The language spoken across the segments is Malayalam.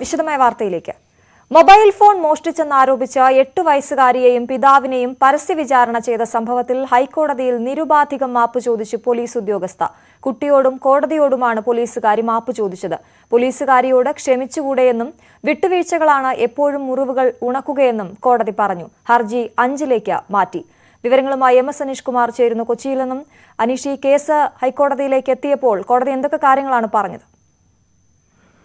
വിശദമായ വാർത്തയിലേക്ക്. മൊബൈൽ ഫോൺ മോഷ്ടിച്ചെന്നാരോപിച്ച 8 വയസ്സുകാരിയെയും പിതാവിനെയും പരസ്യ വിചാരണ ചെയ്ത സംഭവത്തിൽ ഹൈക്കോടതിയിൽ നിരുപാധികം മാപ്പ് ചോദിച്ച് പോലീസ് ഉദ്യോഗസ്ഥ. കുട്ടിയോടും കോടതിയോടുമാണ് പോലീസുകാരി മാപ്പ് ചോദിച്ചത്. പോലീസുകാരിയോട് ക്ഷമിച്ചുകൂടെയെന്നും വിട്ടുവീഴ്ചകളാണ് എപ്പോഴും മുറിവുകൾ ഉണക്കുകയെന്നും കോടതി പറഞ്ഞു. ഹർജി 5ലേക്ക് മാറ്റി. വിവരങ്ങളുമായി MS അനീഷ് കുമാർ ചേരുന്നു കൊച്ചിയിൽ നിന്നും. അനീഷ്, ഈ കേസ് ഹൈക്കോടതിയിലേക്ക് എത്തിയപ്പോൾ കോടതി എന്തൊക്കെ കാര്യങ്ങളാണ് പറഞ്ഞത്?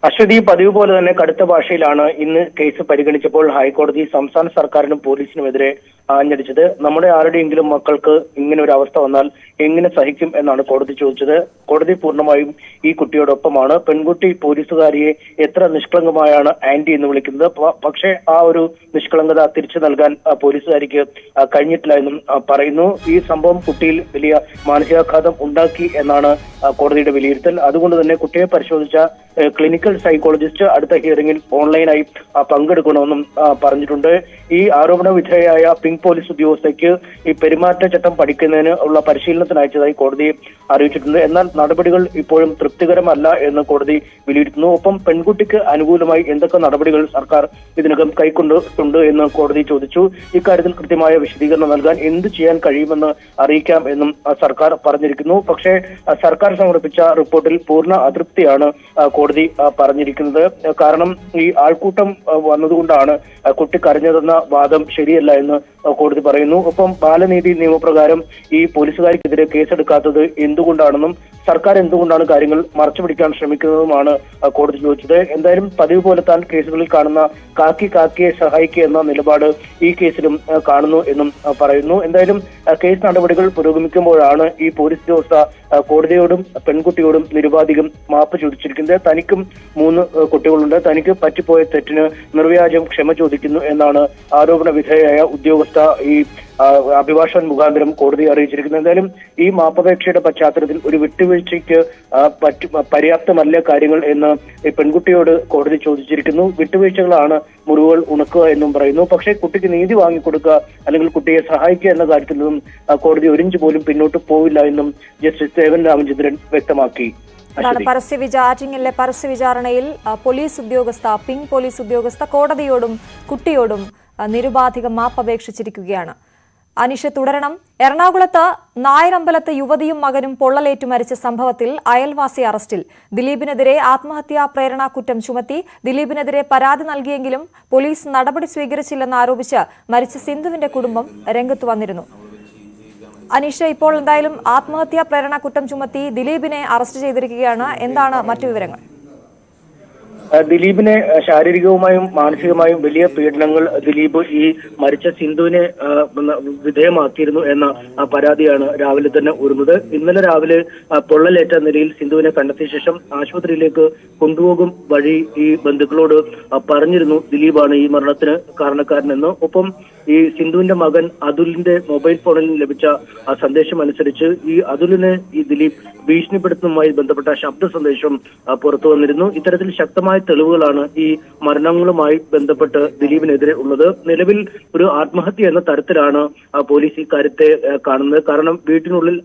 അശ്വതി, പതിവ് പോലെ തന്നെ കടുത്ത ഭാഷയിലാണ് ഇന്ന് കേസ് പരിഗണിച്ചപ്പോൾ ഹൈക്കോടതി സംസ്ഥാന സർക്കാരിനും പോലീസിനുമെതിരെ ആഞ്ഞടിച്ചത്. നമ്മുടെ ആരുടെയെങ്കിലും മക്കൾക്ക് ഇങ്ങനെ ഒരു അവസ്ഥ വന്നാൽ എങ്ങനെ സഹിക്കും എന്നാണ് കോടതി ചോദിച്ചത്. കോടതി പൂർണ്ണമായും ഈ കുട്ടിയോടൊപ്പമാണ്. പെൺകുട്ടി പോലീസുകാരിയെ എത്ര നിഷ്കളങ്കമായാണ് ആന്റി എന്ന് വിളിക്കുന്നത്. പക്ഷേ ആ ഒരു നിഷ്കളങ്കത തിരിച്ചു നൽകാൻ പോലീസുകാരിക്ക് കഴിഞ്ഞിട്ടില്ല എന്നും പറയുന്നു. ഈ സംഭവം കുട്ടിയിൽ വലിയ മാനസികാഘാതം ഉണ്ടാക്കി എന്നാണ് കോടതിയുടെ വിലയിരുത്തൽ. അതുകൊണ്ട് തന്നെ കുട്ടിയെ പരിശോധിച്ച ക്ലിനിക്കൽ സൈക്കോളജിസ്റ്റ് അടുത്ത ഹിയറിംഗിൽ ഓൺലൈനായി പങ്കെടുക്കണമെന്നും പറഞ്ഞിട്ടുണ്ട്. ഈ ആരോപണ വിധേയയായ പിങ്ക് പോലീസ് ഉദ്യോഗസ്ഥയ്ക്ക് ഈ പെരുമാറ്റച്ചട്ടം പഠിക്കുന്നതിന് ഉള്ള പരിശീലനത്തിന് അയച്ചതായി കോടതി അറിയിച്ചിട്ടുണ്ട്. എന്നാൽ നടപടികൾ ഇപ്പോഴും തൃപ്തികരമല്ല എന്ന് കോടതി വിലയിരുത്തുന്നു. ഒപ്പം പെൺകുട്ടിക്ക് അനുകൂലമായി എന്തൊക്കെ നടപടികൾ സർക്കാർ ഇതിനകം കൈക്കൊണ്ടിട്ടുണ്ട് എന്ന് കോടതി ചോദിച്ചു. ഇക്കാര്യത്തിൽ കൃത്യമായ വിശദീകരണം നൽകാൻ എന്ത് ചെയ്യാൻ കഴിയുമെന്ന് അറിയിക്കാം എന്നും സർക്കാർ പറഞ്ഞിരിക്കുന്നു. പക്ഷേ സർക്കാർ സമർപ്പിച്ച റിപ്പോർട്ടിൽ പൂർണ്ണ അതൃപ്തിയാണ് കോടതി പറഞ്ഞിരിക്കുന്നത്. കാരണം ഈ ആൾക്കൂട്ടം വന്നതുകൊണ്ടാണ് കുട്ടി കരഞ്ഞതെന്ന വാദം ശരിയല്ല എന്ന് കോടതി പറയുന്നു. ഒപ്പം ബാലനീതി നിയമപ്രകാരം ഈ പോലീസുകാർക്കെതിരെ കേസെടുക്കാത്തത് എന്തുകൊണ്ടാണെന്നും സർക്കാർ എന്തുകൊണ്ടാണ് കാര്യങ്ങൾ മറച്ചുപിടിക്കാൻ ശ്രമിക്കുന്നതുമാണ് കോടതി ചോദിച്ചത്. എന്തായാലും പതിവ് പോലെ താൻ കേസുകളിൽ കാണുന്ന കാക്കിയെ സഹായിക്കുക എന്ന നിലപാട് ഈ കേസിലും കാണുന്നു എന്നും പറയുന്നു. എന്തായാലും കേസ് നടപടികൾ പുരോഗമിക്കുമ്പോഴാണ് ഈ പോലീസ് ഉദ്യോഗസ്ഥ കോടതിയോടും പെൺകുട്ടിയോടും നിരുപാധികം മാപ്പ് ചോദിച്ചിരിക്കുന്നത്. തനിക്കും 3 കുട്ടികളുണ്ട്. തനിക്ക് പറ്റിപ്പോയ തെറ്റിന് നിർവ്യാജം ക്ഷമ ചോദിക്കുന്നു എന്നാണ് ആരോപണ വിധേയയായ ഉദ്യോഗസ്ഥ ഈ അഭിഭാഷകൻ മുഖാന്തരം കോടതി അറിയിച്ചിരിക്കുന്നത്. എന്തായാലും ഈ മാപ്പപേക്ഷയുടെ പശ്ചാത്തലത്തിൽ ഒരു വിട്ടുവീഴ്ചയ്ക്ക് പര്യാപ്തമല്ല കാര്യങ്ങൾ എന്ന് പെൺകുട്ടിയോട് കോടതി ചോദിച്ചിരിക്കുന്നു. വിട്ടുവീഴ്ചകളാണ് മുറിവുകൾ ഉണക്കുക എന്നും പറയുന്നു. പക്ഷേ കുട്ടിക്ക് നീതി വാങ്ങിക്കൊടുക്കുക അല്ലെങ്കിൽ കുട്ടിയെ സഹായിക്കുക എന്ന കാര്യത്തിൽ നിന്നും കോടതി ഒരിഞ്ച് പോലും പിന്നോട്ട് പോവില്ല എന്നും ജസ്റ്റിസ് ദേവൻ രാമചന്ദ്രൻ വ്യക്തമാക്കി. പരസ്യ വിചാരണയിൽ പിങ്ക് പോലീസ് ഉദ്യോഗസ്ഥ കോടതിയോടും കുട്ടിയോടും നിരുപാധികം മാപ്പപേക്ഷിച്ചിരിക്കുകയാണ്. അനീഷ്, തുടരണം. എറണാകുളത്ത് നായരമ്പലത്ത് യുവതിയും മകനും പൊള്ളലേറ്റു മരിച്ച സംഭവത്തിൽ അയൽവാസി അറസ്റ്റിൽ. ദിലീപിനെതിരെ ആത്മഹത്യാ പ്രേരണാ കുറ്റം ചുമത്തി. ദിലീപിനെതിരെ പരാതി നൽകിയെങ്കിലും പോലീസ് നടപടി സ്വീകരിച്ചില്ലെന്ന് ആരോപിച്ച് മരിച്ച സിന്ധുവിന്റെ കുടുംബം രംഗത്ത് വന്നിരുന്നു. അനീഷ്, ഇപ്പോൾ എന്തായാലും ആത്മഹത്യാ പ്രേരണാ കുറ്റം ചുമത്തി ദിലീപിനെ അറസ്റ്റ് ചെയ്തിരിക്കുകയാണ്. എന്താണ് മറ്റു വിവരങ്ങൾ? ദിലീപിനെ ശാരീരികവുമായും മാനസികമായും വലിയ പീഡനങ്ങൾ ദിലീപ് ഈ മരിച്ച സിന്ധുവിനെ വിധേയമാക്കിയിരുന്നു എന്ന പരാതിയാണ് രാവിലെ തന്നെ ഉയർന്നത്. ഇന്നലെ രാവിലെ പൊള്ളലേറ്റ നിലയിൽ സിന്ധുവിനെ കണ്ടെത്തിയ ശേഷം ആശുപത്രിയിലേക്ക് കൊണ്ടുപോകും വഴി ഈ ബന്ധുക്കളോട് പറഞ്ഞിരുന്നു ദിലീപാണ് ഈ മരണത്തിന് കാരണക്കാരനെന്ന്. ഒപ്പം ഈ സിന്ധുവിന്റെ മകൻ അതുലിന്റെ മൊബൈൽ ഫോണിൽ ലഭിച്ച സന്ദേശം അനുസരിച്ച് ഈ അതുലിനെ ഈ ദിലീപ് ഭീഷണിപ്പെടുത്തുന്നതുമായി ബന്ധപ്പെട്ട ശബ്ദ സന്ദേശം പുറത്തു വന്നിരുന്നു. ഇത്തരത്തിൽ ശക്തമായ തെളിവുകളാണ് ഈ മരണങ്ങളുമായി ബന്ധപ്പെട്ട് ദിലീപിനെതിരെ ഉള്ളത്. നിലവിൽ ഒരു ആത്മഹത്യ എന്ന തരത്തിലാണ് പോലീസ് ഈ കാര്യത്തെ കാണുന്നത്. കാരണം വീട്ടിനുള്ളിൽ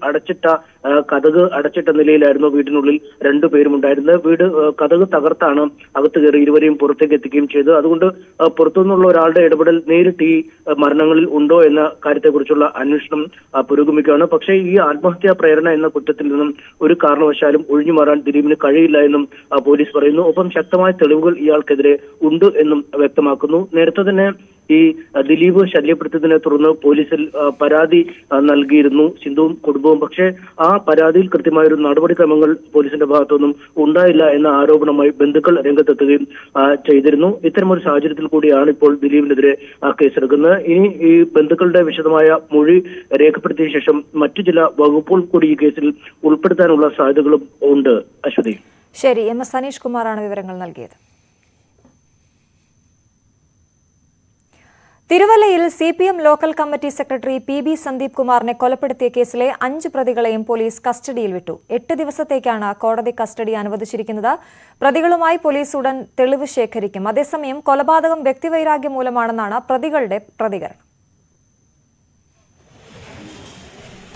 കതക് അടച്ചിട്ട നിലയിലായിരുന്നു വീട്ടിനുള്ളിൽ 2 പേരും ഉണ്ടായിരുന്നത്. കതക് തകർത്താണ് അകത്ത് കയറി ഇരുവരെയും പുറത്തേക്ക് എത്തിക്കുകയും ചെയ്തത്. അതുകൊണ്ട് പുറത്തുനിന്നുള്ള ഒരാളുടെ ഇടപെടൽ നേരിട്ട് ഈ മരണങ്ങളിൽ ഉണ്ടോ എന്ന കാര്യത്തെക്കുറിച്ചുള്ള അന്വേഷണം പുരോഗമിക്കുകയാണ്. പക്ഷേ ഈ ആത്മഹത്യാ പ്രേരണ എന്ന കുറ്റത്തിൽ നിന്നും ഒരു കാരണവശാലും ഒഴിഞ്ഞു മാറാൻ ദിലീപിന് കഴിയില്ല എന്നും പോലീസ് പറയുന്നു. ഒപ്പം ശക്തമായ തെളിവുകൾ ഇയാൾക്കെതിരെ ഉണ്ട് എന്നും വ്യക്തമാക്കുന്നു. നേരത്തെ തന്നെ ഈ ദിലീപ് ശല്യപ്പെടുത്തിയതിനെ തുടർന്ന് പോലീസിൽ പരാതി നൽകിയിരുന്നു സിന്ധുവും കുടുംബവും. പക്ഷേ ആ പരാതിയിൽ കൃത്യമായൊരു നടപടിക്രമങ്ങൾ പോലീസിന്റെ ഭാഗത്തുനിന്നും ഉണ്ടായില്ല എന്ന ആരോപണമായി ബന്ധുക്കൾ രംഗത്തെത്തുകയും ചെയ്തിരുന്നു. ഇത്തരമൊരു സാഹചര്യത്തിൽ കൂടിയാണ് ഇപ്പോൾ ദിലീപിനെതിരെ കേസെടുക്കുന്നത്. ഇനി ഈ ബന്ധുക്കളുടെ വിശദമായ മൊഴി രേഖപ്പെടുത്തിയ ശേഷം മറ്റു ചില വകുപ്പുകൾ കൂടി ഈ കേസിൽ ഉൾപ്പെടുത്താനുള്ള സാധ്യതകളും ഉണ്ട്. അശ്വതി. ശരി, MS അനീഷ് കുമാറാണ് വിവരങ്ങൾ നൽകിയത്. തിരുവല്ലയിൽ CPM local committee secretary PB Sandeep കുമാറിനെ കൊലപ്പെടുത്തിയ കേസിലെ 5 പ്രതികളെയും പോലീസ് കസ്റ്റഡിയിൽ വിട്ടു. 8 ദിവസത്തേക്കാണ് കോടതി കസ്റ്റഡി അനുവദിച്ചിരിക്കുന്നത്. പ്രതികളുമായി പോലീസ് ഉടൻ തെളിവ് ശേഖരിക്കും. അതേസമയം കൊലപാതകം വ്യക്തിവൈരാഗ്യം മൂലമാണെന്നാണ് പ്രതികളുടെ പ്രതികരണം.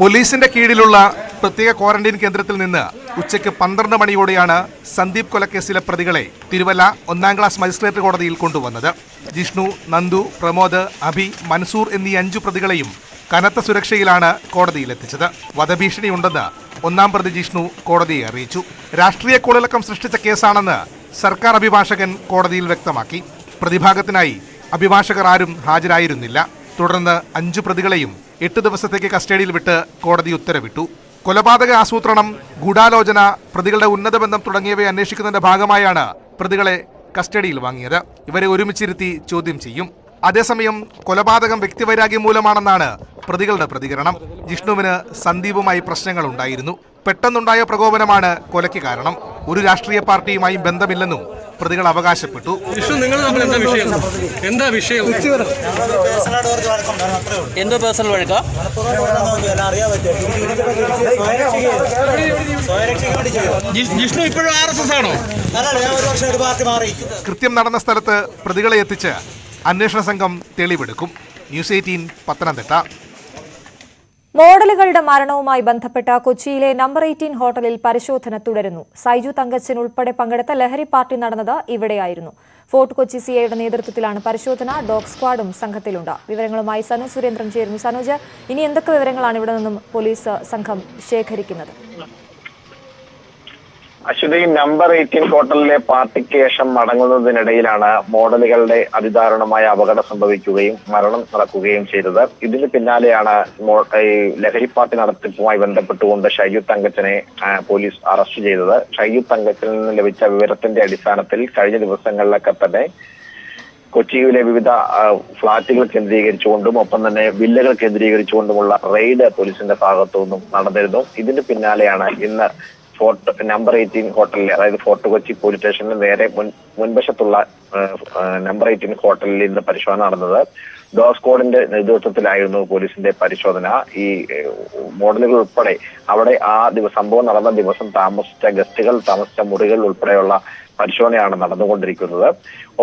പോലീസിന്റെ കീഴിലുള്ള പ്രത്യേക ക്വാറന്റൈൻ കേന്ദ്രത്തിൽ നിന്ന് ഉച്ചയ്ക്ക് 12 മണിയോടെയാണ് സന്ദീപ് കൊലക്കേസിലെ പ്രതികളെ തിരുവല്ല 1-ാം ക്ലാസ് മജിസ്ട്രേറ്റ് കോടതിയിൽ കൊണ്ടുവന്നത്. ജിഷ്ണു, നന്ദു, പ്രമോദ്, അഭി, മൻസൂർ എന്നീ 5 പ്രതികളെയും കനത്ത സുരക്ഷയിലാണ് കോടതിയിലെത്തിച്ചത്. വധഭീഷണിയുണ്ടെന്ന് 1-ാം പ്രതി ജിഷ്ണു കോടതിയെ അറിയിച്ചു. രാഷ്ട്രീയ കോളിളക്കം സൃഷ്ടിച്ച കേസാണെന്ന് സർക്കാർ അഭിഭാഷകൻ കോടതിയിൽ വ്യക്തമാക്കി. പ്രതിഭാഗത്തിനായി അഭിഭാഷകർ ആരും ഹാജരായിരുന്നില്ല. തുടർന്ന് 5 പ്രതികളെയും 8 ദിവസത്തേക്ക് കസ്റ്റഡിയിൽ വിട്ട് കോടതി ഉത്തരവിട്ടു. കൊലപാതക ആസൂത്രണം, ഗൂഢാലോചന, പ്രതികളുടെ ഉന്നത ബന്ധം തുടങ്ങിയവയെ അന്വേഷിക്കുന്നതിന്റെ ഭാഗമായാണ് പ്രതികളെ കസ്റ്റഡിയിൽ വാങ്ങിയത്. ഇവരെ ഒരുമിച്ചിരുത്തി ചോദ്യം ചെയ്യും. അതേസമയം കൊലപാതകം വ്യക്തിവൈരാഗ്യം മൂലമാണെന്നാണ് പ്രതികളുടെ പ്രതികരണം. ജിഷ്ണുവിന് സന്ദീപുമായി പ്രശ്നങ്ങളുണ്ടായിരുന്നു. പെട്ടെന്നുണ്ടായ പ്രകോപനമാണ് കൊലയ്ക്ക് കാരണം. ഒരു രാഷ്ട്രീയ പാർട്ടിയുമായും ബന്ധമില്ലെന്നും പ്രതികൾ അവകാശപ്പെട്ടു. എന്താ വിഷയം? എന്തോ പേഴ്സണൽ വഴക്കാ? ജിഷ്ണു ഇപ്പോഴും RSS ആണോ? കൃത്യം നടന്ന സ്ഥലത്ത് പ്രതികളെ എത്തിച്ച് അന്വേഷണ സംഘം തെളിവെടുക്കും. ന്യൂസ് 18 പത്തനംതിട്ട. മോഡലുകളുടെ മരണവുമായി ബന്ധപ്പെട്ട കൊച്ചിയിലെ നമ്പർ 18 ഹോട്ടലിൽ പരിശോധന തുടരുന്നു. സൈജു തങ്കച്ചൻ ഉൾപ്പെടെ പങ്കെടുത്ത ലഹരി പാർട്ടി നടന്നത് ഇവിടെയായിരുന്നു. ഫോർട്ട് കൊച്ചി സിഐയുടെ നേതൃത്വത്തിലാണ് പരിശോധന. ഡോഗ് സ്ക്വാഡും സംഘത്തിലുണ്ട്. വിവരങ്ങളുമായി സനു സുരേന്ദ്രൻ ചേരുന്നു. സനോജ്, ഇനി എന്തൊക്കെ വിവരങ്ങളാണ് ഇവിടെ നിന്നും പോലീസ് സംഘം ശേഖരിക്കുന്നത്? അശ്വതി, നമ്പർ 18 ഹോട്ടലിലെ പാർട്ടിക്ക് ശേഷം മടങ്ങുന്നതിനിടയിലാണ് മോഡലുകളുടെ അതിദാരുണമായ അപകടം സംഭവിക്കുകയും മരണം നടക്കുകയും ചെയ്തത്. ഇതിന് പിന്നാലെയാണ് ലഹരി പാർട്ടി നടത്തിപ്പുമായി ബന്ധപ്പെട്ടുകൊണ്ട് ഷൈജു തങ്കച്ചനെ പോലീസ് അറസ്റ്റ് ചെയ്തത്. ഷൈജു തങ്കച്ചനിൽ നിന്ന് ലഭിച്ച വിവരത്തിന്റെ അടിസ്ഥാനത്തിൽ കഴിഞ്ഞ ദിവസങ്ങളിലൊക്കെ തന്നെ കൊച്ചിയിലെ വിവിധ ഫ്ളാറ്റുകൾ കേന്ദ്രീകരിച്ചുകൊണ്ടും ഒപ്പം തന്നെ വില്ലകൾ കേന്ദ്രീകരിച്ചുകൊണ്ടുമുള്ള റെയ്ഡ് പോലീസിന്റെ ഭാഗത്തുനിന്നും നടന്നിരുന്നു. ഇതിന് പിന്നാലെയാണ് ഇന്ന് ഫോർട്ട് നമ്പർ 18 ഹോട്ടലിൽ, അതായത് ഫോർട്ട് കൊച്ചി പോലീസ് സ്റ്റേഷനിൽ നേരെ മുൻവശത്തുള്ള നമ്പർ 18 ഹോട്ടലിൽ ഇന്ന് പരിശോധന നടന്നത്. ഡോഗ് സ്ക്വാഡിന്റെ നേതൃത്വത്തിലായിരുന്നു പോലീസിന്റെ പരിശോധന. ഈ മോഡലുകൾ ഉൾപ്പെടെ അവിടെ ആ സംഭവം നടന്ന ദിവസം താമസിച്ച ഗസ്റ്റുകൾ താമസിച്ച മുറികൾ ഉൾപ്പെടെയുള്ള പരിശോധനയാണ് നടന്നുകൊണ്ടിരിക്കുന്നത്.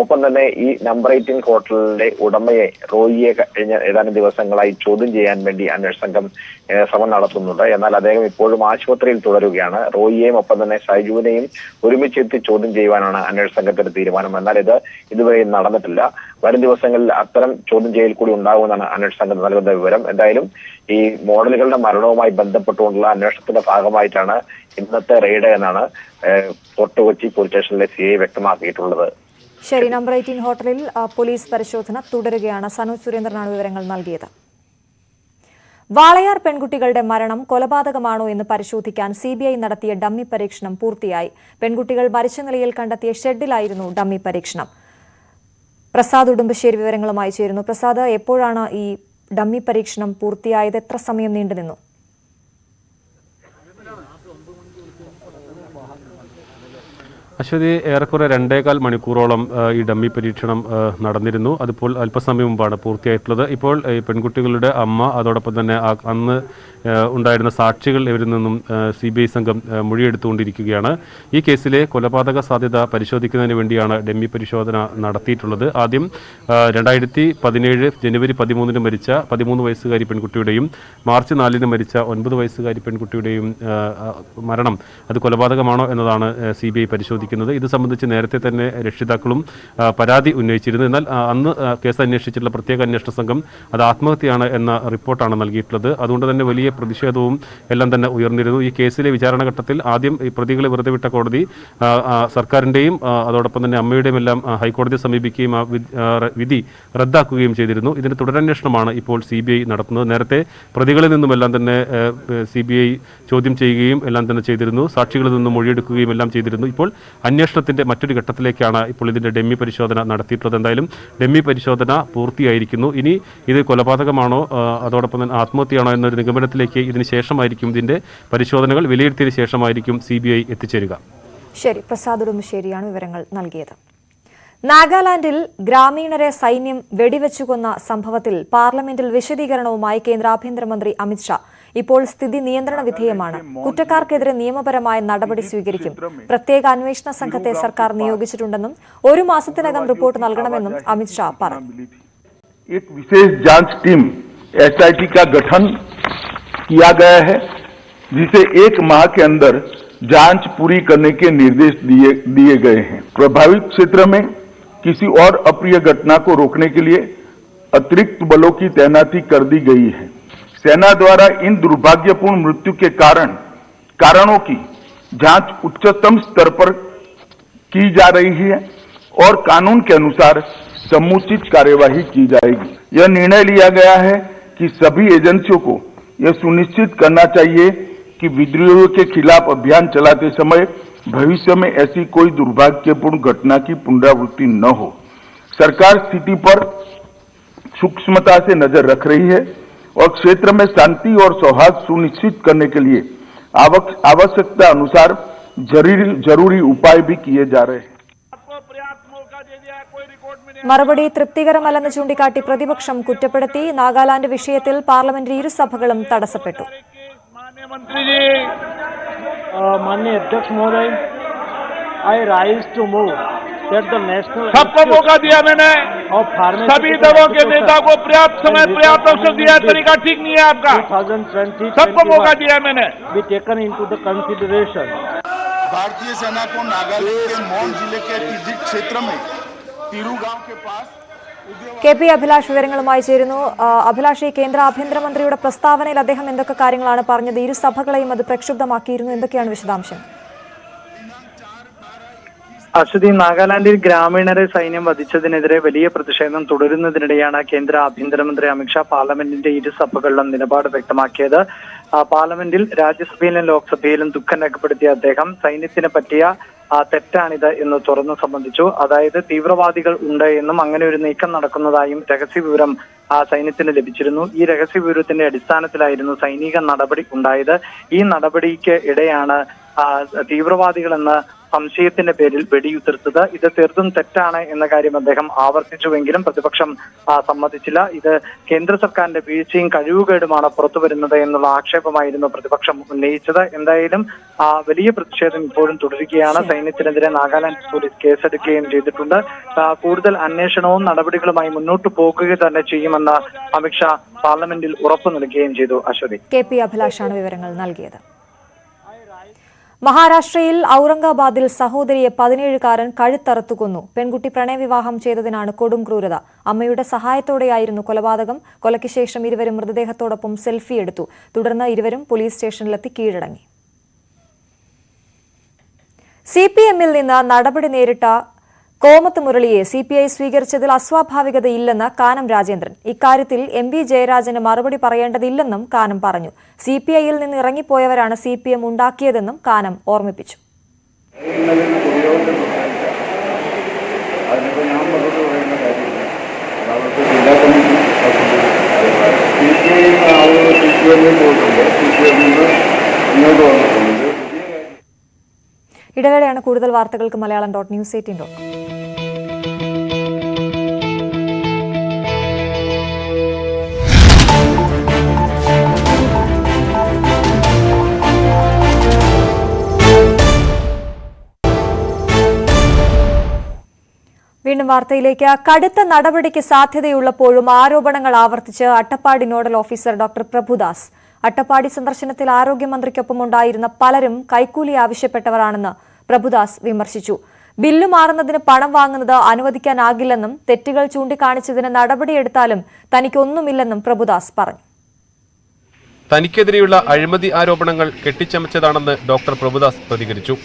ഒപ്പം തന്നെ ഈ നമ്പർ 18 ഹോട്ടലിന്റെ ഉടമയെ റോയിയെ കഴിഞ്ഞ ഏതാനും ദിവസങ്ങളായി ചോദ്യം ചെയ്യാൻ വേണ്ടി അന്വേഷണ സംഘം ശ്രമം നടത്തുന്നുണ്ട്. എന്നാൽ അദ്ദേഹം ഇപ്പോഴും ആശുപത്രിയിൽ തുടരുകയാണ്. റോയിയെയും ഒപ്പം തന്നെ സൈജുവിനെയും ഒരുമിച്ചെത്തി ചോദ്യം ചെയ്യുവാനാണ് അന്വേഷണ സംഘത്തിന്റെ തീരുമാനം. എന്നാൽ ഇതുവരെ നടന്നിട്ടില്ല. വരും ദിവസങ്ങളിൽ അത്തരം ചോദ്യം ചെയ്യൽ കൂടി ഉണ്ടാകുമെന്നാണ് അന്വേഷണ സംഘം നൽകുന്ന വിവരം. എന്തായാലും ഈ മോഡലുകളുടെ മരണവുമായി ബന്ധപ്പെട്ടുകൊണ്ടുള്ള അന്വേഷണത്തിന്റെ ഭാഗമായിട്ടാണ് ഇന്നത്തെ റെയ്ഡ് എന്നാണ് ഫോർട്ട് കൊച്ചി പോലീസ് സ്റ്റേഷനിലെ CI വ്യക്തമാക്കിയിട്ടുള്ളത്. ശരി, നമ്പർ 18 ഹോട്ടലിൽ പോലീസ് പരിശോധന തുടരുകയാണ്. സനു സുരേന്ദ്രനാണ് വിവരങ്ങൾ നൽകിയത്. വാളയാർ പെൺകുട്ടികളുടെ മരണം കൊലപാതകമാണോ എന്ന് പരിശോധിക്കാൻ CBI നടത്തിയ ഡമ്മി പരീക്ഷണം പൂർത്തിയായി. പെൺകുട്ടികൾ മരിച്ച നിലയിൽ കണ്ടെത്തിയ ഷെഡിലായിരുന്നു ഡമ്മി പരീക്ഷണം. പ്രസാദ് ഉടുമ്പശ്ശേരി വിവരങ്ങളുമായി ചേരുന്നു. പ്രസാദ്, എപ്പോഴാണ് ഈ ഡമ്മി പരീക്ഷണം പൂർത്തിയായത്? എത്ര സമയം നീണ്ടുനിന്നു? അശ്വതി, ഏറെക്കുറെ 2.25 മണിക്കൂറോളം ഈ ഡമ്മി പരീക്ഷണം നടന്നിരുന്നു. അതിപ്പോൾ അല്പസമയം മുമ്പാണ് പൂർത്തിയായിട്ടുള്ളത്. ഇപ്പോൾ പെൺകുട്ടികളുടെ അമ്മ, അതോടൊപ്പം തന്നെ അന്ന് ഉണ്ടായിരുന്ന സാക്ഷികൾ ഇവരിൽ നിന്നും CBI സംഘം മൊഴിയെടുത്തുകൊണ്ടിരിക്കുകയാണ്. ഈ കേസിലെ കൊലപാതക സാധ്യത പരിശോധിക്കുന്നതിന് വേണ്ടിയാണ് ഡമ്മി പരിശോധന നടത്തിയിട്ടുള്ളത്. ആദ്യം 2017 ജനുവരി 13 മരിച്ച 13 വയസ്സുകാരി പെൺകുട്ടിയുടെയും മാർച്ച് 4 മരിച്ച 9 വയസ്സുകാരി പെൺകുട്ടിയുടെയും മരണം അത് കൊലപാതകമാണോ എന്നതാണ് CBI പരിശോധിക്കുന്നത്. ഇത് സംബന്ധിച്ച് നേരത്തെ തന്നെ രക്ഷിതാക്കളും പരാതി ഉന്നയിച്ചിരുന്നു. എന്നാൽ അന്ന് കേസ് അന്വേഷിച്ചിട്ടുള്ള പ്രത്യേക അന്വേഷണ സംഘം അത് ആത്മഹത്യയാണ് എന്ന റിപ്പോർട്ടാണ് നൽകിയിട്ടുള്ളത്. അതുകൊണ്ട് തന്നെ വലിയ പ്രതിഷേധവും എല്ലാം തന്നെ ഉയർന്നിരുന്നു. ഈ കേസിലെ വിചാരണ ഘട്ടത്തിൽ ആദ്യം ഈ പ്രതികളെ വെറുതെ വിട്ട കോടതി സർക്കാരിൻ്റെയും അതോടൊപ്പം തന്നെ അമ്മയുടെയും എല്ലാം ഹൈക്കോടതിയെ സമീപിക്കുകയും ആ വിധി റദ്ദാക്കുകയും ചെയ്തിരുന്നു. ഇതിന് തുടരന്വേഷണമാണ് ഇപ്പോൾ CBI നടത്തുന്നത്. നേരത്തെ പ്രതികളിൽ നിന്നുമെല്ലാം തന്നെ CBI ചോദ്യം ചെയ്യുകയും എല്ലാം തന്നെ ചെയ്തിരുന്നു. സാക്ഷികളിൽ നിന്നും മൊഴിയെടുക്കുകയും എല്ലാം ചെയ്തിരുന്നു. ഇപ്പോൾ അന്വേഷണത്തിന്റെ മറ്റൊരു ഘട്ടത്തിലേക്കാണ് ഇപ്പോൾ ഇതിന്റെ ഡമ്മി പരിശോധന നടത്തിയിട്ടുള്ളത്. എന്തായാലും ഡമ്മി പരിശോധന പൂർത്തിയായിരിക്കുന്നു. ഇനി ഇത് കൊലപാതകമാണോ അതോടൊപ്പം തന്നെ ആത്മഹത്യയാണോ എന്നൊരു നിഗമനത്തിലേക്ക് ഇതിന് ശേഷമായിരിക്കും, ഇതിന്റെ പരിശോധനകൾ വിലയിരുത്തിയതിനു ശേഷമായിരിക്കും CBI എത്തിച്ചേരുക. ശരി, പ്രസാദ് ഉടുമ്പശ്ശേരിയാണ് വിവരങ്ങൾ നൽകിയത്. നാഗാലാൻഡിൽ ഗ്രാമീണരെ സൈന്യം വെടിവെച്ചുകൊന്ന സംഭവത്തിൽ പാർലമെന്റിൽ വിശദീകരണവുമായി കേന്ദ്ര ആഭ്യന്തരമന്ത്രി അമിത്ഷാ. ഇപ്പോൾ സ്ഥിതി നിയന്ത്രണ വിധേയമാണ്. കുറ്റക്കാർക്കെതിരെ നിയമപരമായ നടപടി സ്വീകരിക്കും. പ്രത്യേക അന്വേഷണ സംഘത്തെ സർക്കാർ നിയോഗിച്ചിട്ടുണ്ടെന്നും 1 മാസത്തിനകം റിപ്പോർട്ട് നൽകണമെന്നും അമിത്ഷാ പറഞ്ഞു. एक विशेष जांच टीम SIT का गठन किया गया है जिसे 1 माह के अंदर जांच पूरी करने के निर्देश दिए गए हैं। प्रभावित क्षेत्र में किसी और अप्रिय घटना को रोकने के लिए अतिरिक्त बलों की तैनाती कर दी गई है। सेना द्वारा इन दुर्भाग्यपूर्ण मृत्यु के कारणों की जांच उच्चतम स्तर पर की जा रही है और कानून के अनुसार समुचित कार्यवाही की जाएगी। यह निर्णय लिया गया है कि सभी एजेंसियों को यह सुनिश्चित करना चाहिए कि विद्रोहियों के खिलाफ अभियान चलाते समय भविष्य में ऐसी कोई दुर्भाग्यपूर्ण घटना की पुनरावृत्ति न हो। सरकार स्थिति पर सूक्ष्मता से नजर रख रही है और क्षेत्र में शांति और सौहार्द सुनिश्चित करने के लिए आवश्यकता अनुसार जरूरी उपाय भी किए जा रहे हैं। മറുപടി തൃപ്തികരമല്ലെന്ന് ചൂണ്ടിക്കാട്ടി പ്രതിപക്ഷം കുറ്റപ്പെടുത്തി. നാഗാലാൻഡ് വിഷയത്തിൽ പാർലമെന്റ് ഇരുസഭകളും തടസ്സപ്പെട്ടു. माननीय अध्यक्ष महोदय, I rise to move that the national सबको मौका दिया मैंने, सभी दलों के नेता को पर्याप्त समय पर्याप्त अवसर दिया, तरीका ठीक नहीं है आपका। 2020 सबको मौका दिया मैंने। be taken into the consideration. भारतीय सेना को नागालैंड के मौन जिले के तिजिक क्षेत्र में तिरु गांव के पास കെ പി അഭിലാഷ് വിവരങ്ങളുമായി ചേരുന്നു. അഭിലാഷ്, ഈ കേന്ദ്ര ആഭ്യന്തരമന്ത്രിയുടെ പ്രസ്താവനയിൽ അദ്ദേഹം എന്തൊക്കെ കാര്യങ്ങളാണ് പറഞ്ഞത്? ഇരുസഭകളെയും അത് പ്രക്ഷുബ്ധമാക്കിയിരുന്നു. എന്തൊക്കെയാണ് വിശദാംശം? അശ്വതി, നാഗാലാൻഡിൽ ഗ്രാമീണരെ സൈന്യം വധിച്ചതിനെതിരെ വലിയ പ്രതിഷേധം തുടരുന്നതിനിടെയാണ് കേന്ദ്ര ആഭ്യന്തരമന്ത്രി അമിത്ഷാ പാർലമെന്റിന്റെ ഇരുസഭകളിലും നിലപാട് വ്യക്തമാക്കിയത്. പാർലമെന്റിൽ രാജ്യസഭയിലും ലോക്സഭയിലും ദുഃഖം രേഖപ്പെടുത്തിയ അദ്ദേഹം സൈന്യത്തിന് പറ്റിയ തെറ്റാണിത് എന്ന് തുറന്നു സംബന്ധിച്ചു. അതായത് തീവ്രവാദികൾ ഉണ്ട് എന്നും അങ്ങനെ ഒരു നീക്കം നടക്കുന്നതായും രഹസ്യവിവരം സൈന്യത്തിന് ലഭിച്ചിരുന്നു. ഈ രഹസ്യവിവരത്തിന്റെ അടിസ്ഥാനത്തിലായിരുന്നു സൈനിക നടപടി ഉണ്ടായത്. ഈ നടപടിക്ക് ഇടെയാണ് തീവ്രവാദികളെന്ന് സംശയത്തിന്റെ പേരിൽ വെടിയുതിർത്തത്. ഇത് തീർത്തും തെറ്റാണ് എന്ന കാര്യം അദ്ദേഹം ആവർത്തിച്ചുവെങ്കിലും പ്രതിപക്ഷം സമ്മതിച്ചില്ല. ഇത് കേന്ദ്ര സർക്കാരിന്റെ വീഴ്ചയും കഴിവുകേടുമാണ് പുറത്തുവരുന്നത് എന്നുള്ള ആക്ഷേപമായിരുന്നു പ്രതിപക്ഷം ഉന്നയിച്ചത്. എന്തായാലും വലിയ പ്രതിഷേധം ഇപ്പോഴും തുടരുകയാണ്. സൈന്യത്തിനെതിരെ നാഗാലാൻഡ് പോലീസ് കേസെടുക്കുകയും ചെയ്തിട്ടുണ്ട്. കൂടുതൽ അന്വേഷണവും നടപടികളുമായി മുന്നോട്ട് പോകുക തന്നെ ചെയ്യുമെന്ന് അമിത്ഷാ പാർലമെന്റിൽ ഉറപ്പു നൽകുകയും ചെയ്തു. അശ്വതി, കെ പി അഭിലാഷാണ് വിവരങ്ങൾ നൽകിയത്. മഹാരാഷ്ട്രയിൽ ഔറംഗാബാദിൽ സഹോദരിയെ 17-കാരൻ കഴുത്തറുത്തു കൊന്നു. പെൺകുട്ടി പ്രണയവിവാഹം ചെയ്തതിനാണ് കൊടും ക്രൂരത. അമ്മയുടെ സഹായത്തോടെയായിരുന്നു കൊലപാതകം. കൊലയ്ക്ക് ശേഷം ഇരുവരും മൃതദേഹത്തോടൊപ്പം സെൽഫി എടുത്തു. തുടർന്ന് ഇരുവരും പോലീസ് സ്റ്റേഷനിലെത്തി കീഴടങ്ങി. സിപിഎമ്മിൽ നിന്ന് നടപടി നേരിട്ട കോമത്ത് മുരളിയെ സിപിഐ സ്വീകരിച്ചതിൽ അസ്വാഭാവികതയില്ലെന്ന് കാനം രാജേന്ദ്രൻ. ഇക്കാര്യത്തിൽ എം വി ജയരാജന് മറുപടി പറയേണ്ടതില്ലെന്നും കാനം പറഞ്ഞു. സിപിഐയിൽ നിന്ന് ഇറങ്ങിപ്പോയവരാണ് സിപിഎം ഉണ്ടാക്കിയതെന്നും കാനം ഓർമ്മിപ്പിച്ചു. ഇടവേളയാണ്. കൂടുതൽ വാർത്തകൾക്ക് മലയാളം.news18.com. വീണ്ടും വാർത്തയിലേക്ക്. കടുത്ത നടപടിക്ക് സാധ്യതയുള്ളപ്പോഴും ആരോപണങ്ങൾ ആവർത്തിച്ച് Attappadi nodal officer doctor Prabhudas. Attappadi സന്ദർശനത്തിൽ ആരോഗ്യമന്ത്രിക്കൊപ്പം ഉണ്ടായിരുന്ന പലരും കൈക്കൂലി ആവശ്യപ്പെട്ടവരാണെന്ന് പ്രഭുദാസ് വിമർശിച്ചു. ബില്ല് മാറുന്നതിന് പണം വാങ്ങുന്നത് അനുവദിക്കാനാകില്ലെന്നും തെറ്റുകൾ ചൂണ്ടിക്കാണിച്ചതിന് നടപടിയെടുത്താലും തനിക്കൊന്നുമില്ലെന്നും പ്രഭുദാസ് പറഞ്ഞു. തനിക്കെതിരെയുള്ള അഴിമതി ആരോപണങ്ങൾ കെട്ടിച്ചമച്ചതാണെന്ന് ഡോക്ടർ പ്രഭുദാസ് പ്രതികരിച്ചു.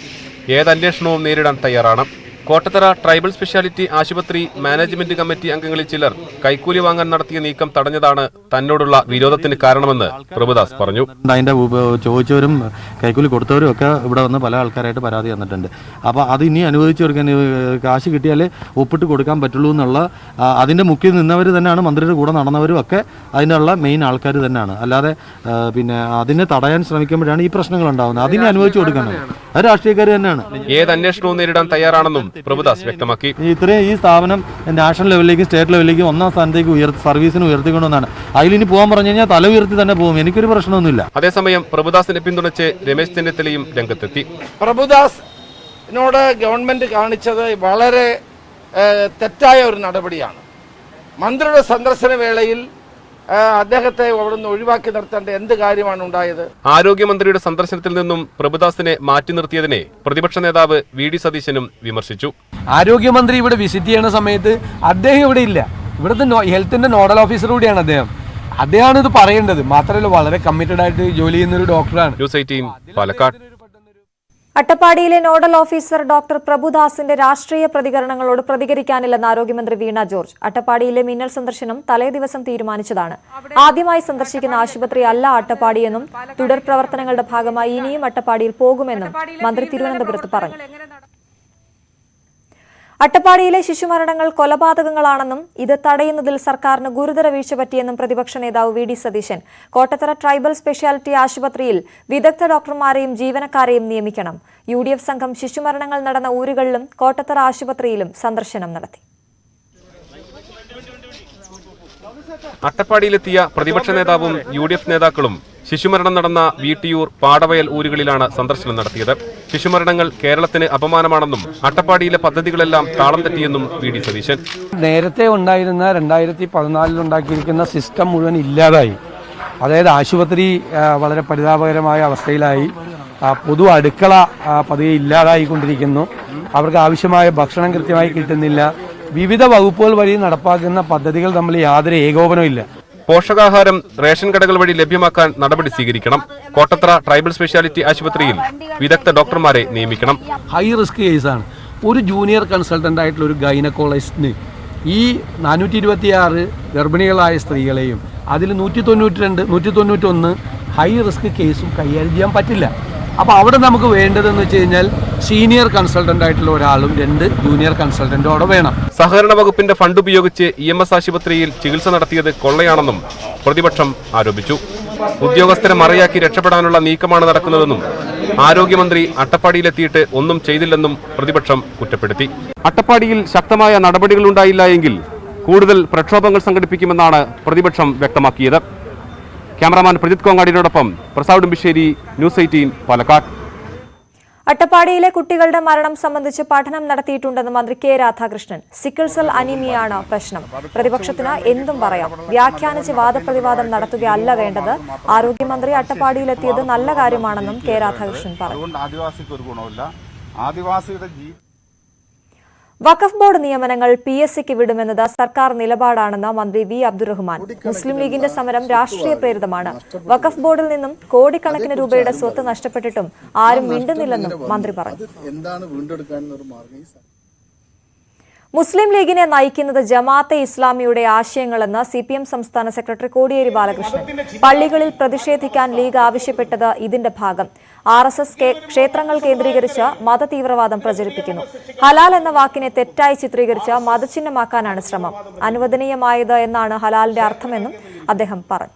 ഏതന്വേഷണവും നേരിടാൻ തയ്യാറാണ്. കോട്ടത്തറ ട്രൈബൽ സ്പെഷ്യാലിറ്റി ആശുപത്രി മാനേജ്മെന്റ് കമ്മിറ്റി അംഗങ്ങളിൽ ചിലർ കൈക്കൂലി വാങ്ങാൻ നടത്തിയ നീക്കം തടഞ്ഞതാണ് തന്നോടുള്ള വിരോധത്തിന് കാരണമെന്ന് പ്രഭുദാസ് പറഞ്ഞു. അതിന്റെ ചോദിച്ചവരും കൈക്കൂലി കൊടുത്തവരും ഒക്കെ ഇവിടെ വന്ന് പല ആൾക്കാരായിട്ട് പരാതി തന്നിട്ടുണ്ട്. അപ്പോൾ അത് ഇനി അനുവദിച്ചു കൊടുക്കാൻ കാശ് കിട്ടിയാലേ ഒപ്പിട്ട് കൊടുക്കാൻ പറ്റുള്ളൂ എന്നുള്ള അതിന്റെ മുഖ്യം നിന്നവർ തന്നെയാണ്. മന്ത്രിയുടെ കൂടെ നടന്നവരും ഒക്കെ അതിനുള്ള മെയിൻ ആൾക്കാർ തന്നെയാണ്. അല്ലാതെ പിന്നെ അതിനെ തടയാൻ ശ്രമിക്കുമ്പോഴാണ് ഈ പ്രശ്നങ്ങൾ ഉണ്ടാകുന്നത്. അതിനെ അനുവദിച്ചു കൊടുക്കാനാണ്. അത് രാഷ്ട്രീയക്കാർ തന്നെയാണ്. ഏത് അന്വേഷണവും നേരിടാൻ തയ്യാറാണെന്നും പ്രഭുദാസ് വ്യക്തമാക്കി. ഇത്രയും ഈ സ്ഥാപനം നാഷണൽ ലെവലിലേക്കും സ്റ്റേറ്റ് ലെവലിലേക്കും ഒന്നാം സ്ഥാനത്തേക്ക് സർവീസിന് ഉയർത്തിക്കൊണ്ടുവന്നാണ്. അതിലിനി പോകാൻ പറഞ്ഞു കഴിഞ്ഞാൽ തല ഉയർത്തി തന്നെ പോകും. എനിക്കൊരു പ്രശ്നമൊന്നുമില്ല. അതേസമയം പ്രഭുദാസിനെ പിന്തുണച്ച് രമേശ് ചെന്നിത്തലയും രംഗത്തെത്തി. പ്രഭുദാസിനോട് ഗവൺമെന്റ് കാണിച്ചത് വളരെ തെറ്റായ ഒരു നടപടിയാണ്. മന്ത്രിയുടെ സന്ദർശന വേളയിൽ അദ്ദേഹത്തെ അവിടുന്ന് ഒഴിവാക്കി നിർത്തേണ്ട എന്ത് കാര്യമാണ് ഉണ്ടായത്? ആരോഗ്യമന്ത്രിയുടെ സന്ദർശനത്തിൽ നിന്നും പ്രഭുദാസിനെ മാറ്റി നിർത്തിയതിനെ പ്രതിപക്ഷ നേതാവ് വി.ഡി. സതീശനും വിമർശിച്ചു. ആരോഗ്യമന്ത്രി ഇവിടെ വിസിറ്റ് ചെയ്യുന്ന സമയത്ത് അദ്ദേഹം ഇവിടെ ഇല്ല. ഇവിടുത്തെ ഹെൽത്തിന്റെ നോഡൽ ഓഫീസർ കൂടിയാണ് അദ്ദേഹം. അദ്ദേഹമാണ് ഇത് പറയേണ്ടത്. മാത്രമല്ല വളരെ കമ്മിറ്റഡ് ആയിട്ട് ജോലി ചെയ്യുന്ന ഒരു ഡോക്ടറാണ്. ന്യൂസ് 18 പാലക്കാട്. അട്ടപ്പാടിയിലെ നോഡൽ ഓഫീസർ ഡോക്ടർ പ്രഭുദാസിന്റെ രാഷ്ട്രീയ പ്രതികരണങ്ങളോട് പ്രതികരിക്കാനില്ലെന്ന് ആരോഗ്യമന്ത്രി വീണ ജോർജ്. അട്ടപ്പാടിയിലെ മിന്നൽ സന്ദർശനം തലേദിവസം തീരുമാനിച്ചതാണ്. ആദ്യമായി സന്ദർശിക്കുന്ന ആശുപത്രി അല്ല അട്ടപ്പാടിയെന്നും തുടർ പ്രവർത്തനങ്ങളുടെ ഭാഗമായി ഇനിയും അട്ടപ്പാടിയിൽ പോകുമെന്നും മന്ത്രി തിരുവനന്തപുരത്ത് പറഞ്ഞു. അട്ടപ്പാടിയിലെ ശിശുമരണങ്ങൾ കൊലപാതകങ്ങളാണെന്നും ഇത് തടയുന്നതിൽ സർക്കാരിന് ഗുരുതര വീഴ്ച പറ്റിയെന്നും പ്രതിപക്ഷ നേതാവ് VD. Satheesan. Kottathara tribal speciality ആശുപത്രിയിൽ വിദഗ്ധ ഡോക്ടർമാരെയും ജീവനക്കാരെയും നിയമിക്കണം. UDF സംഘം ശിശുമരണങ്ങൾ നടന്ന ഊരുകളിലും കോട്ടത്തറ ആശുപത്രിയിലും സന്ദർശനം നടത്തി. അട്ടപ്പാടിയിലെത്തിയ പ്രതിപക്ഷ നേതാവും UDF നേതാക്കളും ശിശുമരണം നടന്ന വീട്ടിയൂർ, പാടവയൽ ഊരുകളിലാണ് സന്ദർശനം നടത്തിയത്. ശിശുമരണങ്ങൾ കേരളത്തിന് അപമാനമാണെന്നും അട്ടപ്പാടിയിലെ പദ്ധതികളെല്ലാം താളം തെറ്റിയെന്നും വി.ഡി. സതീശൻ. നേരത്തെ ഉണ്ടായിരുന്ന 2014 ഉണ്ടാക്കിയിരിക്കുന്ന സിസ്റ്റം മുഴുവൻ ഇല്ലാതായി. അതായത് ആശുപത്രി വളരെ പരിതാപകരമായ അവസ്ഥയിലായി. പൊതു അടുക്കള പതിയെ ഇല്ലാതായിക്കൊണ്ടിരിക്കുന്നു. അവർക്ക് ആവശ്യമായ ഭക്ഷണം കൃത്യമായി കിട്ടുന്നില്ല. വിവിധ വകുപ്പുകൾ വഴി നടപ്പാക്കുന്ന പദ്ധതികൾ തമ്മിൽ യാതൊരു ഏകോപനമില്ല. പോഷകാഹാരം റേഷൻ കടകൾ വഴി ലഭ്യമാക്കാൻ നടപടി സ്വീകരിക്കണം. കോട്ടത്തറ ട്രൈബൽ സ്പെഷ്യാലിറ്റി ആശുപത്രിയിൽ വിദഗ്ധ ഡോക്ടർമാരെ നിയമിക്കണം. ഹൈ റിസ്ക് കേസാണ്. ഒരു ജൂനിയർ കൺസൾട്ടന്റ് ആയിട്ടുള്ള ഒരു ഗൈനക്കോളജിസ്റ്റിന് ഈ 426 ഗർഭിണികളായ സ്ത്രീകളെയും അതിൽ 192, 191 ഹൈ റിസ്ക് കേസും കൈകാര്യം ചെയ്യാൻ പറ്റില്ല. അപ്പോൾ അവിടെ നമുക്ക് വേണ്ടതെന്ന് വെച്ച് കഴിഞ്ഞാൽ സീനിയർ കൺസൾട്ടന്റ് ആയിട്ടുള്ള ഒരാളും 2 ജൂനിയർ കൺസൾട്ടന്റും അവിടെ വേണം. സഹകരണ വകുപ്പിന്റെ ഫണ്ട് ഉപയോഗിച്ച് EMS ആശുപത്രിയിൽ ചികിത്സ നടത്തിയത് കൊള്ളയാണെന്നും പ്രതിപക്ഷം ആരോപിച്ചു. ഉദ്യോഗസ്ഥരെ മറയാക്കി രക്ഷപ്പെടാനുള്ള നീക്കമാണ് നടക്കുന്നതെന്നും ആരോഗ്യമന്ത്രി അട്ടപ്പാടിയിലെത്തിയിട്ട് ഒന്നും ചെയ്തില്ലെന്നും പ്രതിപക്ഷം കുറ്റപ്പെടുത്തി. അട്ടപ്പാടിയിൽ ശക്തമായ നടപടികളുണ്ടായില്ല എങ്കിൽ കൂടുതൽ പ്രക്ഷോഭങ്ങൾ സംഘടിപ്പിക്കുമെന്നാണ് പ്രതിപക്ഷം വ്യക്തമാക്കിയത്. ക്യാമറാമാൻ പ്രജിത് കോങ്ങാടിനോടൊപ്പം പ്രസാദ് ഉടുമ്പിശ്ശേരി, ന്യൂസ് 18 പാലക്കാട്. അട്ടപ്പാടിയിലെ കുട്ടികളുടെ മരണം സംബന്ധിച്ച് പഠനം നടത്തിയിട്ടുണ്ടെന്ന് മന്ത്രി കെ രാധാകൃഷ്ണൻ. സിക്കിൾ സെൽ അനീമിയയാണ് പ്രശ്നം. പ്രതിപക്ഷത്തിന് എന്തും പറയാം. വ്യാഖ്യാനിച്ച് വാദപ്രതിവാദം നടത്തുകയല്ല വേണ്ടത്. ആരോഗ്യമന്ത്രി അട്ടപ്പാടിയിലെത്തിയത് നല്ല കാര്യമാണെന്നും കെ രാധാകൃഷ്ണൻ പറഞ്ഞു. വഖഫ് ബോർഡ് നിയമനങ്ങൾ PSCക്ക് വിടുമെന്നത് സർക്കാർ നിലപാടാണെന്ന് മന്ത്രി വി. അബ്ദുറഹ്മാൻ. മുസ്ലിം ലീഗിന്റെ സമരം രാഷ്ട്രീയ പ്രേരിതമാണ്. വഖഫ് ബോർഡിൽ നിന്നും കോടിക്കണക്കിന് രൂപയുടെ സ്വത്ത് നഷ്ടപ്പെട്ടിട്ടും ആരും മിണ്ടുന്നില്ലെന്നും മന്ത്രി പറഞ്ഞു. മുസ്ലിം ലീഗിനെ നയിക്കുന്നത് ജമാഅത്തെ ഇസ്ലാമിയുടെ ആശയങ്ങളെന്ന് CPM സംസ്ഥാന സെക്രട്ടറി കോടിയേരി ബാലകൃഷ്ണൻ. പള്ളികളിൽ പ്രതിഷേധിക്കാൻ ലീഗ് ആവശ്യപ്പെട്ടത് ഇതിന്റെ ഭാഗം. RSS ക്ഷേത്രങ്ങൾ കേന്ദ്രീകരിച്ച് മതതീവ്രവാദം പ്രചരിപ്പിക്കുന്നു. ഹലാൽ എന്ന വാക്കിനെ തെറ്റായി ചിത്രീകരിച്ച് മതചിഹ്നമാക്കാനാണ് ശ്രമം. അനുവദനീയമായത് എന്നാണ് ഹലാലിന്റെ അർത്ഥമെന്നും അദ്ദേഹം പറഞ്ഞു.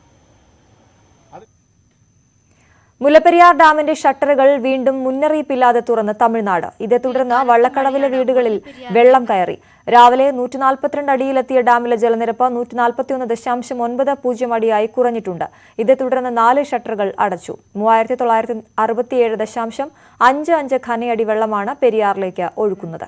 മുല്ലപ്പെരിയാർ ഡാമിന്റെ ഷട്ടറുകൾ വീണ്ടും മുന്നറിയിപ്പില്ലാതെ തുറന്ന് തമിഴ്നാട്. ഇതേ തുടർന്ന് വള്ളക്കടവിലെ വീടുകളിൽ വെള്ളം കയറി. രാവിലെ 142 അടിയിലെത്തിയ ഡാമിലെ ജലനിരപ്പ് 141.90 അടിയായി കുറഞ്ഞിട്ടുണ്ട്. ഇതേ തുടർന്ന് 4 ഷട്ടറുകൾ അടച്ചു. 3967.55 ഘനയടി വെള്ളമാണ് പെരിയാറിലേക്ക് ഒഴുക്കുന്നത്.